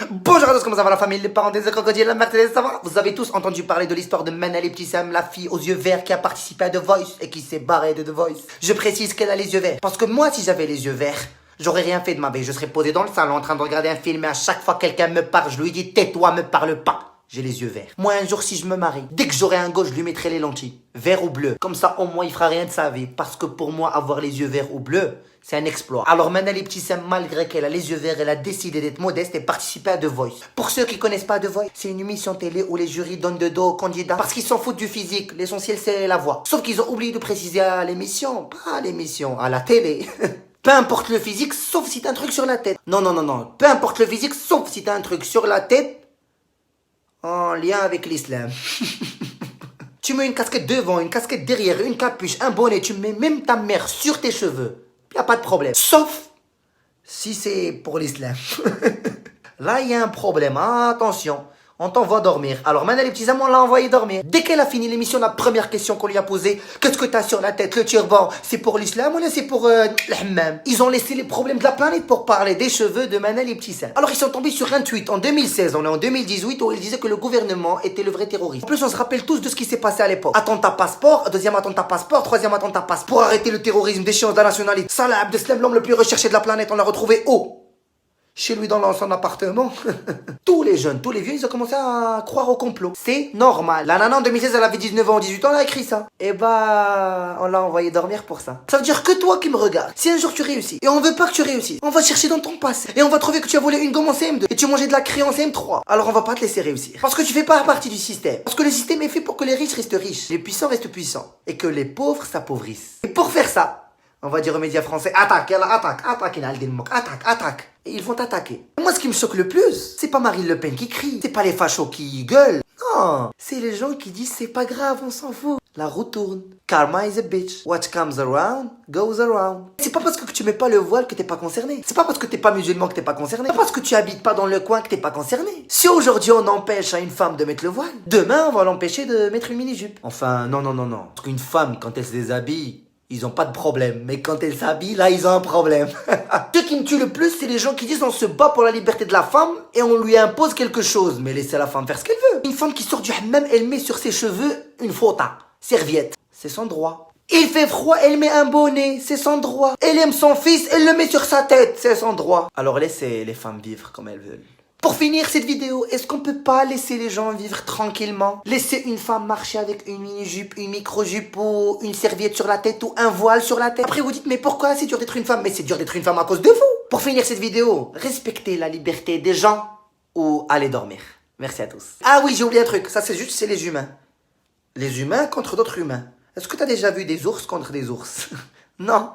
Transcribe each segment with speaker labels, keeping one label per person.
Speaker 1: Bonjour à tous, comment ça va la famille, les parents des crocodiles, la Mercedes, ça va? Vous avez tous entendu parler de l'histoire de Manal Ebtissam, la fille aux yeux verts qui a participé à The Voice et qui s'est barrée de The Voice. Je précise qu'elle a les yeux verts, parce que moi si j'avais les yeux verts, j'aurais rien fait de ma vie. Je serais posé dans le salon en train de regarder un film et à chaque fois que quelqu'un me parle, je lui dis tais-toi, me parle pas. J'ai les yeux verts. Moi, un jour, si je me marie, dès que j'aurai un gosse, je lui mettrai les lentilles. Vert ou bleu. Comme ça, au moins, il fera rien de sa vie. Parce que pour moi, avoir les yeux verts ou bleus, c'est un exploit. Alors, Manal Ebtissam, malgré qu'elle a les yeux verts, elle a décidé d'être modeste et participer à The Voice. Pour ceux qui connaissent pas The Voice, c'est une émission télé où les jurys donnent de dos aux candidats parce qu'ils s'en foutent du physique. L'essentiel, c'est la voix. Sauf qu'ils ont oublié de préciser à l'émission, pas à l'émission, à la télé. Peu importe le physique, sauf si t'as un truc sur la tête. Non, non, non, non. Peu importe le physique, sauf si t'as un truc sur la tête en lien avec l'islam. Tu mets une casquette devant, une casquette derrière, une capuche, un bonnet, tu mets même ta mère sur tes cheveux. Y a pas de problème. Sauf si c'est pour l'islam. Là, il y a un problème. Attention. On t'envoie dormir. Alors Manal Ebtissam, on l'a envoyé dormir. Dès qu'elle a fini l'émission, la première question qu'on lui a posée, qu'est-ce que t'as sur la tête, le turban, c'est pour l'islam ou là c'est pour le hammam? Ils ont laissé les problèmes de la planète pour parler des cheveux de Manal Ebtissam. Alors ils sont tombés sur un tweet en 2016, on est en 2018, où il disait que le gouvernement était le vrai terroriste. En plus, on se rappelle tous de ce qui s'est passé à l'époque. Attentat passeport, deuxième attentat passeport, troisième attentat passeport. Pour arrêter le terrorisme, déchéance de la nationalité. Salah Abdeslam, l'homme le plus recherché de la planète, on l'a retrouvé où? Chez lui dans son appartement. Tous les jeunes, tous les vieux, ils ont commencé à croire au complot. C'est normal. La nana en 2016, elle avait 19 ans ou 18 ans, elle a écrit ça. Et bah, on l'a envoyé dormir pour ça. Ça veut dire que toi qui me regardes, si un jour tu réussis, et on veut pas que tu réussisses, on va chercher dans ton passé, et on va trouver que tu as volé une gomme en CM2, et tu mangeais de la craie en CM3. Alors on va pas te laisser réussir. Parce que tu fais pas partie du système. Parce que le système est fait pour que les riches restent riches, les puissants restent puissants, et que les pauvres s'appauvrissent. Et pour faire ça, on va dire aux médias français, attaque, attaque, attaque. Et ils vont attaquer. Moi, ce qui me choque le plus, c'est pas Marine Le Pen qui crie, c'est pas les fachos qui gueulent. Non, c'est les gens qui disent c'est pas grave, on s'en fout. La roue tourne. Karma is a bitch. What comes around, goes around. C'est pas parce que tu mets pas le voile que t'es pas concerné. C'est pas parce que t'es pas musulman que t'es pas concerné. C'est pas parce que tu habites pas dans le coin que t'es pas concerné. Si aujourd'hui on empêche à une femme de mettre le voile, demain on va l'empêcher de mettre une mini-jupe. Enfin, non. Parce qu'une femme, quand elle se déshabille, ils ont pas de problème. Mais quand elle s'habille, là, ils ont un problème. Ce qui me tue le plus, c'est les gens qui disent on se bat pour la liberté de la femme et on lui impose quelque chose. Mais laissez la femme faire ce qu'elle veut. Une femme qui sort du hammam, elle met sur ses cheveux une fauta, serviette. C'est son droit. Il fait froid, elle met un bonnet, c'est son droit. Elle aime son fils, elle le met sur sa tête, c'est son droit. Alors laissez les femmes vivre comme elles veulent. Pour finir cette vidéo, est-ce qu'on peut pas laisser les gens vivre tranquillement? Laisser une femme marcher avec une mini-jupe, une micro-jupe ou une serviette sur la tête ou un voile sur la tête? Après vous dites, mais pourquoi c'est dur d'être une femme? Mais c'est dur d'être une femme à cause de vous. Pour finir cette vidéo, respectez la liberté des gens ou allez dormir. Merci à tous. Ah oui, j'ai oublié un truc, ça c'est les humains. Les humains contre d'autres humains. Est-ce que t'as déjà vu des ours contre des ours? Non.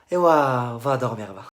Speaker 1: Et waouh, va dormir, va.